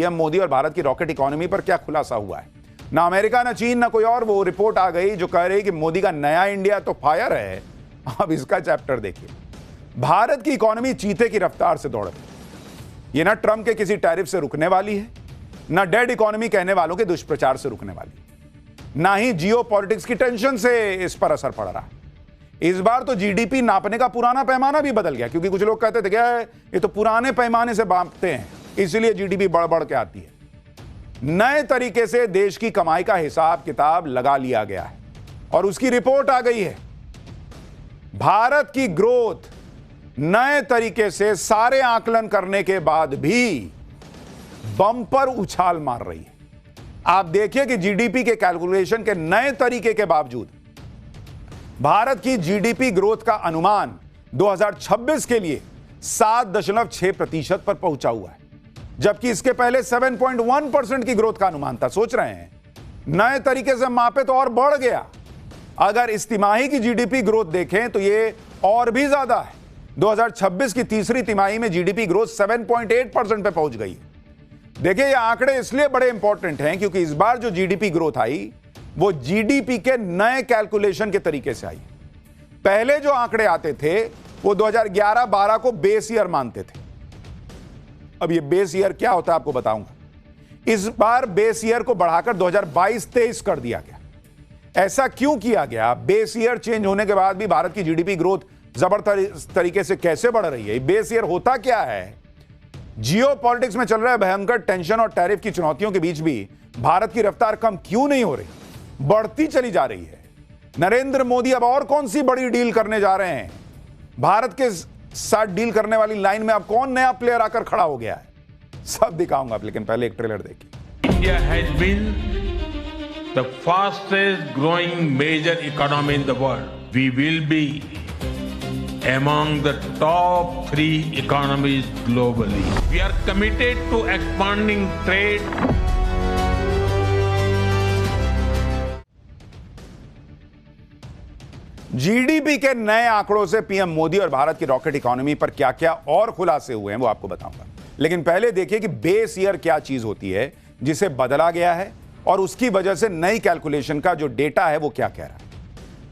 PM Modi और भारत की rocket economy पर क्या खुलासा हुआ है। ना अमेरिका, ना चीन, ना कोई और। वो रिपोर्ट आ गई जो कह रही कि मोदी का नया इंडिया तो फायर है। अब इसका चैप्टर देखिए। भारत की इकोनॉमी चीते की रफ्तार से दौड़ रही। ये ना ट्रंप के किसी टैरिफ से रुकने वाली है, ना डेड इकोनॉमी कहने वालों के दुष्प्रचार से रुकने वाली, ना ही जियो पॉलिटिक्स की टेंशन से इस पर असर पड़ रहा है। इस बार तो जीडीपी नापने का पुराना पैमाना भी बदल गया, क्योंकि कुछ लोग कहते थे क्या ये तो पुराने पैमाने से मापते हैं, इसलिए जीडीपी बढ़ बढ़ के आती है। नए तरीके से देश की कमाई का हिसाब किताब लगा लिया गया है और उसकी रिपोर्ट आ गई है। भारत की ग्रोथ नए तरीके से सारे आकलन करने के बाद भी बम्पर उछाल मार रही है। आप देखिए कि जीडीपी के कैलकुलेशन के नए तरीके के बावजूद भारत की जीडीपी ग्रोथ का अनुमान 2026 के लिए 7.6% पर पहुंचा हुआ है, जबकि इसके पहले 7.1% की ग्रोथ का अनुमान था। सोच रहे हैं नए तरीके से मापे तो और बढ़ गया। अगर इस तिमाही की जीडीपी ग्रोथ देखें तो ये और भी ज्यादा है। 2026 की तीसरी तिमाही में जीडीपी ग्रोथ 7.8% पे पहुंच गई है। देखिए ये आंकड़े इसलिए बड़े इंपॉर्टेंट हैं क्योंकि इस बार जो जीडीपी ग्रोथ आई वो जीडीपी के नए कैलकुलेशन के तरीके से आई। पहले जो आंकड़े आते थे वो 2011-12 को बेस ईयर मानते थे। अब ये बेस ईयर क्या होता है आपको बताऊंगा। इस बार बेस ईयर को बढ़ाकर 2022-23 कर दिया गया। ऐसा क्यों किया गया? बेस ईयर चेंज होने के बाद भी भारत की जीडीपी ग्रोथ जबरदस्त तरीके से कैसे बढ़ रही है? बेस ईयर होता क्या है? जियो पॉलिटिक्स में चल रहा है भयंकर टेंशन और टैरिफ की चुनौतियों के बीच भी भारत की रफ्तार कम क्यों नहीं हो रही, बढ़ती चली जा रही है। नरेंद्र मोदी अब और कौन सी बड़ी डील करने जा रहे हैं? भारत के साथ डील करने वाली लाइन में अब कौन नया प्लेयर आकर खड़ा हो गया है? सब दिखाऊंगा, लेकिन पहले एक ट्रेलर देखिए। India has been the fastest growing major economy in the world. We will be among the top 3 economies globally. We are committed to expanding trade. GDP के नए आंकड़ों से पीएम मोदी और भारत की रॉकेट इकोनॉमी पर क्या क्या और खुलासे हुए हैं वो आपको बताऊंगा। लेकिन पहले देखिए कि बेस ईयर क्या चीज होती है जिसे बदला गया है और उसकी वजह से नई कैलकुलेशन का जो डेटा है वो क्या कह रहा है।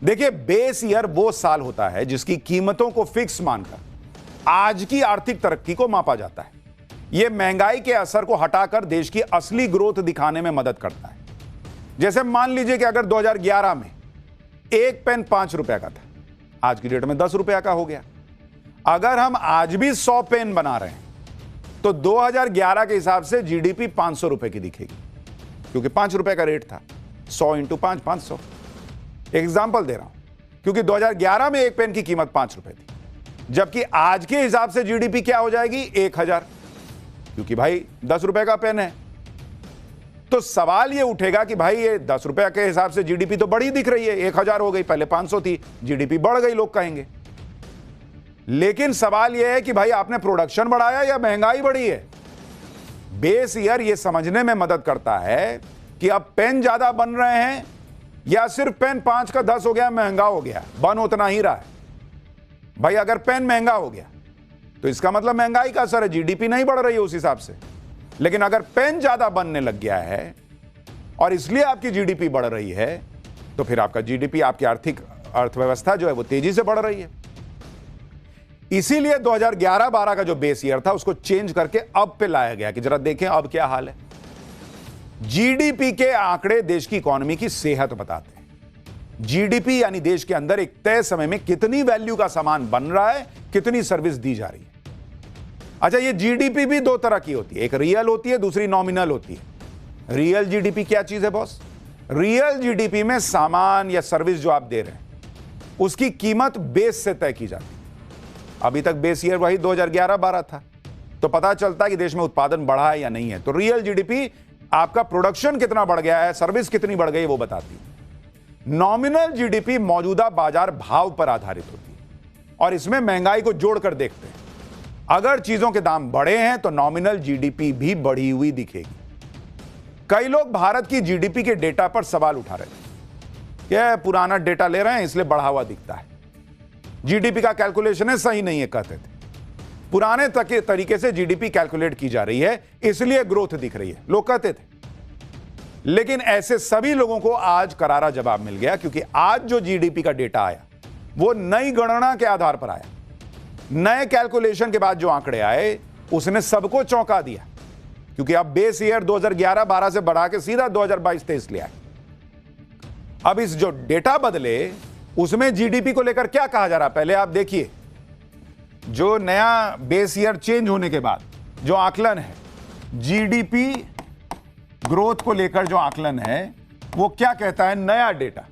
देखिए बेस ईयर वो साल होता है जिसकी कीमतों को फिक्स मानकर आज की आर्थिक तरक्की को मापा जाता है। यह महंगाई के असर को हटाकर देश की असली ग्रोथ दिखाने में मदद करता है। जैसे मान लीजिए कि अगर 2011 में एक पेन 5 रुपए का था, आज की डेट में 10 रुपए का हो गया। अगर हम आज भी 100 पेन बना रहे हैं तो 2011 के हिसाब से जीडीपी 500 रुपए की दिखेगी, क्योंकि 5 रुपए का रेट था। 100 × 5 500। एग्जाम्पल दे रहा हूं, क्योंकि 2011 में एक पेन की कीमत 5 रुपए थी, जबकि आज के हिसाब से जीडीपी क्या हो जाएगी? 1000, क्योंकि भाई 10 रुपए का पेन है। तो सवाल ये उठेगा कि भाई ये 10 रुपए के हिसाब से जीडीपी तो बड़ी दिख रही है, 1000 हो गई, पहले 500 थी, जीडीपी बढ़ गई, लोग कहेंगे। लेकिन सवाल यह है कि भाई आपने प्रोडक्शन बढ़ाया या महंगाई बढ़ी है? बेस ईयर ये समझने में मदद करता है कि अब पेन ज्यादा बन रहे हैं या सिर्फ पेन 5 का 10 हो गया, महंगा हो गया, बन उतना ही रहा है। भाई अगर पेन महंगा हो गया तो इसका मतलब महंगाई का असर है, जीडीपी नहीं बढ़ रही है उस हिसाब से। लेकिन अगर पेन ज्यादा बनने लग गया है और इसलिए आपकी जीडीपी बढ़ रही है तो फिर आपका जीडीपी, आपकी आर्थिक अर्थव्यवस्था जो है वो तेजी से बढ़ रही है। इसीलिए 2011-12 का जो बेस ईयर था उसको चेंज करके अब पे लाया गया कि जरा देखें अब क्या हाल है। जीडीपी के आंकड़े देश की इकोनॉमी की सेहत बताते हैं। जीडीपी यानी देश के अंदर एक तय समय में कितनी वैल्यू का सामान बन रहा है, कितनी सर्विस दी जा रही है। अच्छा, ये जीडीपी भी 2 तरह की होती है, एक रियल होती है, दूसरी नॉमिनल होती है। रियल जीडीपी क्या चीज है बॉस? रियल जीडीपी में सामान या सर्विस जो आप दे रहे हैं उसकी कीमत बेस से तय की जाती है। अभी तक बेस ईयर वही 2011-12 था, तो पता चलता है कि देश में उत्पादन बढ़ा है या नहीं है। तो रियल जीडीपी आपका प्रोडक्शन कितना बढ़ गया है, सर्विस कितनी बढ़ गई, वो बताती है। नॉमिनल जीडीपी मौजूदा बाजार भाव पर आधारित होती है और इसमें महंगाई को जोड़कर देखते हैं। अगर चीजों के दाम बढ़े हैं तो नॉमिनल जीडीपी भी बढ़ी हुई दिखेगी। कई लोग भारत की जीडीपी के डेटा पर सवाल उठा रहे थे, यह पुराना डेटा ले रहे हैं इसलिए बढ़ा हुआ दिखता है, जीडीपी का कैलकुलेशन है सही नहीं है कहते थे। पुराने तरीके से जीडीपी कैलकुलेट की जा रही है, इसलिए ग्रोथ दिख रही है, लोग कहते थे। लेकिन ऐसे सभी लोगों को आज करारा जवाब मिल गया, क्योंकि आज जो जीडीपी का डेटा आया वो नई गणना के आधार पर आया। नए कैलकुलेशन के बाद जो आंकड़े आए उसने सबको चौंका दिया, क्योंकि अब बेस ईयर 2011-12 से बढ़ा के सीधा 2022-23 लिया है। अब इस जो डेटा बदले उसमें जीडीपी को लेकर क्या कहा जा रहा है, पहले आप देखिए। जो नया बेस ईयर चेंज होने के बाद जो आकलन है जीडीपी ग्रोथ को लेकर, जो आकलन है वो क्या कहता है, नया डेटा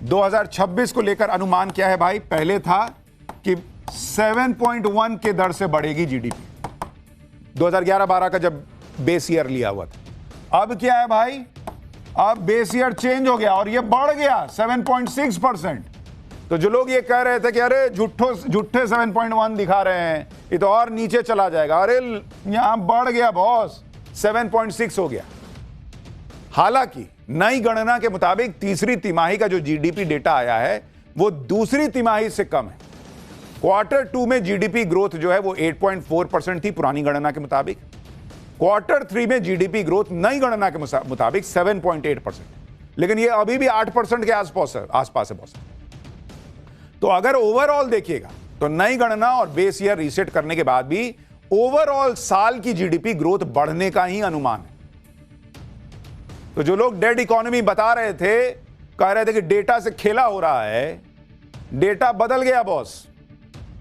2026 को लेकर अनुमान क्या है भाई? पहले था कि 7.1 के दर से बढ़ेगी जीडीपी, 2011-12 का जब बेस ईयर लिया हुआ था। अब क्या है भाई? अब बेस ईयर चेंज हो गया और ये बढ़ गया 7.6%। तो जो लोग ये कह रहे थे कि अरे झूठे 7.1 दिखा रहे हैं, ये तो और नीचे चला जाएगा, अरे यहां बढ़ गया बॉस, 7.6 हो गया। हालांकि नई गणना के मुताबिक तीसरी तिमाही का जो जीडीपी डेटा आया है वो दूसरी तिमाही से कम है। क्वार्टर 2 में जीडीपी ग्रोथ जो है वो 8.4% थी पुरानी गणना के मुताबिक। क्वार्टर 3 में जीडीपी ग्रोथ नई गणना के मुताबिक 7.8%, लेकिन ये अभी भी 8% के आसपास है बॉस। तो अगर ओवरऑल देखिएगा तो नई गणना और बेस ईयर रीसेट करने के बाद भी ओवरऑल साल की जीडीपी ग्रोथ बढ़ने का ही अनुमान है। तो जो लोग डेड इकोनॉमी बता रहे थे, कह रहे थे कि डेटा से खेला हो रहा है, डेटा बदल गया बॉस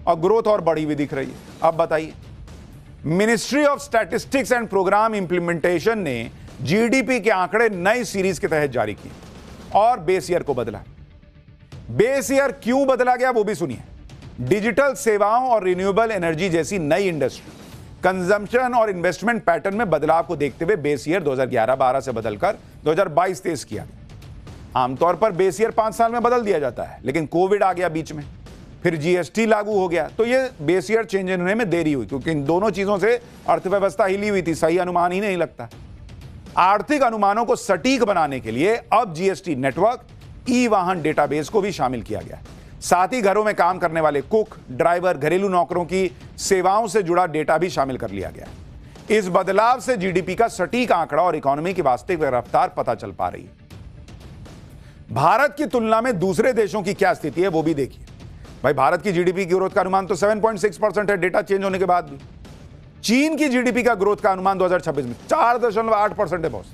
और ग्रोथ और बढ़ी हुई दिख रही है। अब बताइए, ministry of statistics and programme implementation ने जीडीपी के आंकड़े नई सीरीज के तहत जारी किए और बेस ईयर को बदला। बेस ईयर क्यों बदला गया वो भी सुनिए। डिजिटल सेवाओं और रिन्यूएबल एनर्जी जैसी नई इंडस्ट्री, कंजम्पशन और इन्वेस्टमेंट पैटर्न में बदलाव को देखते हुए बेस ईयर 2011-12 से बदलकर 2022-23 किया गया। आमतौर पर बेस ईयर 5 साल में बदल दिया जाता है, लेकिन कोविड आ गया बीच में, फिर जीएसटी लागू हो गया, तो ये बेस ईयर चेंज होने में देरी हुई, क्योंकि इन दोनों चीजों से अर्थव्यवस्था हिली हुई थी, सही अनुमान ही नहीं लगता। आर्थिक अनुमानों को सटीक बनाने के लिए अब जीएसटी नेटवर्क, ई वाहन डेटाबेस को भी शामिल किया गया। साथ ही घरों में काम करने वाले कुक, ड्राइवर, घरेलू नौकरों की सेवाओं से जुड़ा डेटा भी शामिल कर लिया गया। इस बदलाव से जीडीपी का सटीक आंकड़ा और इकोनॉमी की वास्तविक रफ्तार पता चल पा रही है। भारत की तुलना में दूसरे देशों की क्या स्थिति है वो भी देखिए। भाई, भारत की जीडीपी की ग्रोथ का अनुमान तो 7.6% है डेटा चेंज होने के बाद भी। चीन की जीडीपी का ग्रोथ का अनुमान 2026 में 4.8% है बॉस।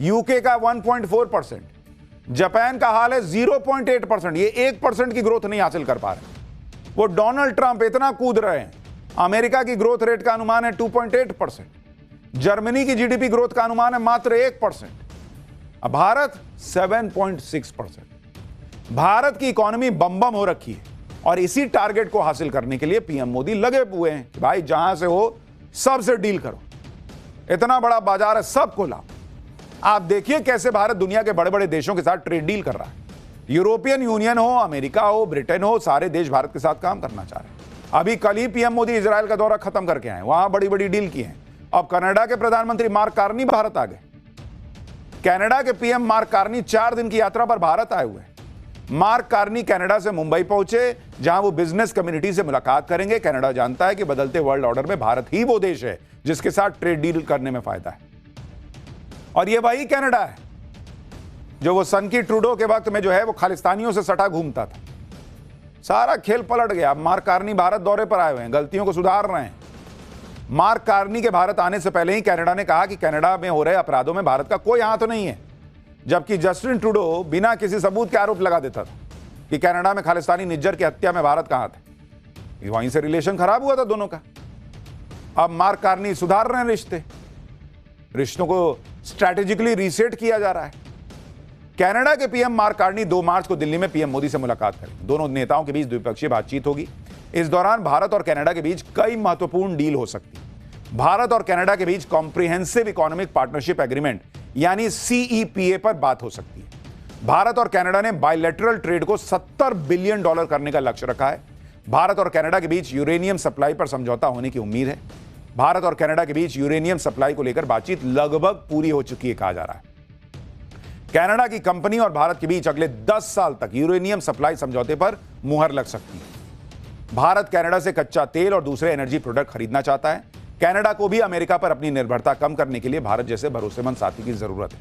यूके का 1.4%, जापान का हाल है 0.8%। ये 1% की ग्रोथ नहीं हासिल कर पा रहे। वो डोनाल्ड ट्रंप इतना कूद रहे हैं। अमेरिका की ग्रोथ रेट का अनुमान है 2.8%, जर्मनी की जीडीपी ग्रोथ का अनुमान है मात्र 1%, अब भारत 7.6%। भारत की इकोनॉमी बम हो रखी है और इसी टारगेट को हासिल करने के लिए पीएम मोदी लगे हुए हैं कि भाई जहां से हो सबसे डील करो, इतना बड़ा बाजार है, सबको लाओ। आप देखिए कैसे भारत दुनिया के बड़े बड़े देशों के साथ ट्रेड डील कर रहा है। यूरोपियन यूनियन हो, अमेरिका हो, ब्रिटेन हो, सारे देश भारत के साथ काम करना चाह रहे हैं। अभी कल ही पीएम मोदी इजराइल का दौरा खत्म करके आए, वहां बड़ी बड़ी डील की है। अब कनाडा के प्रधानमंत्री मार्क कार्नी भारत आ गए। कनाडा के पीएम मार्क कार्नी 4 दिन की यात्रा पर भारत आए हुए हैं। मार्क कार्नी कनाडा से मुंबई पहुंचे, जहां वो बिजनेस कम्युनिटी से मुलाकात करेंगे। कनाडा जानता है कि बदलते वर्ल्ड ऑर्डर में भारत ही वो देश है जिसके साथ ट्रेड डील करने में फायदा है। और ये वही कनाडा है जो वो सन की ट्रूडो के वक्त में जो है वो खालिस्तानियों से सटा घूमता था। सारा खेल पलट गया। मार्क कार्नी भारत दौरे पर आए हुए हैं, गलतियों को सुधार रहे हैं। मार्क कार्नी के भारत आने से पहले ही कनाडा ने कहा कि कनाडा में हो रहे अपराधों में भारत का कोई हाथ नहीं है, जबकि जस्टिन ट्रूडो बिना किसी सबूत के आरोप लगा देता था कि कनाडा में खालिस्तानी निज्जर की हत्या में भारत का हाथ है। वहीं से रिलेशन खराब हुआ था दोनों का। अब मार्क कार्नी सुधार रहे हैं रिश्तों को स्ट्रैटेजिकली रीसेट किया जा रहा है। कनाडा के पीएम मार्क कार्नी 2 मार्च को दिल्ली में पीएम मोदी से मुलाकात करेंगे। दोनों नेताओं के बीच द्विपक्षीय बातचीत होगी। इस दौरान भारत और कनाडा के बीच कई महत्वपूर्ण डील हो सकती है। भारत और कनाडा के बीच कॉम्प्रिहेंसिव इकोनॉमिक पार्टनरशिप एग्रीमेंट यानी सीईपीए पर बात हो सकती है। भारत और कनाडा ने बायलैटरल ट्रेड को $70 बिलियन करने का लक्ष्य रखा है। भारत और कनाडा के बीच यूरेनियम सप्लाई पर समझौता होने की उम्मीद है। भारत और कनाडा के बीच यूरेनियम सप्लाई को लेकर बातचीत लगभग पूरी हो चुकी है कहा जा रहा है। कनाडा की कंपनी और भारत के बीच अगले 10 साल तक यूरेनियम सप्लाई समझौते पर मुहर लग सकती है। भारत कनाडा से कच्चा तेल और दूसरे एनर्जी प्रोडक्ट खरीदना चाहता है। कनाडा को भी अमेरिका पर अपनी निर्भरता कम करने के लिए भारत जैसे भरोसेमंद साथी की जरूरत है।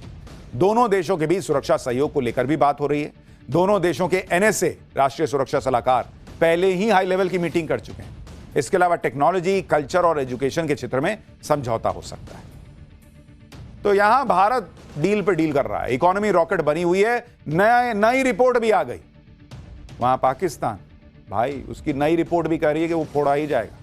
दोनों देशों के बीच सुरक्षा सहयोग को लेकर भी बात हो रही है। दोनों देशों के एनएसए राष्ट्रीय सुरक्षा सलाहकार पहले ही हाई लेवल की मीटिंग कर चुके हैं। इसके अलावा टेक्नोलॉजी, कल्चर और एजुकेशन के क्षेत्र में समझौता हो सकता है। तो यहां भारत डील पे डील कर रहा है। इकोनॉमी रॉकेट बनी हुई है। नई रिपोर्ट भी आ गई। वहां पाकिस्तान भाई उसकी नई रिपोर्ट भी कह रही है कि वो फोड़ा ही जाएगा।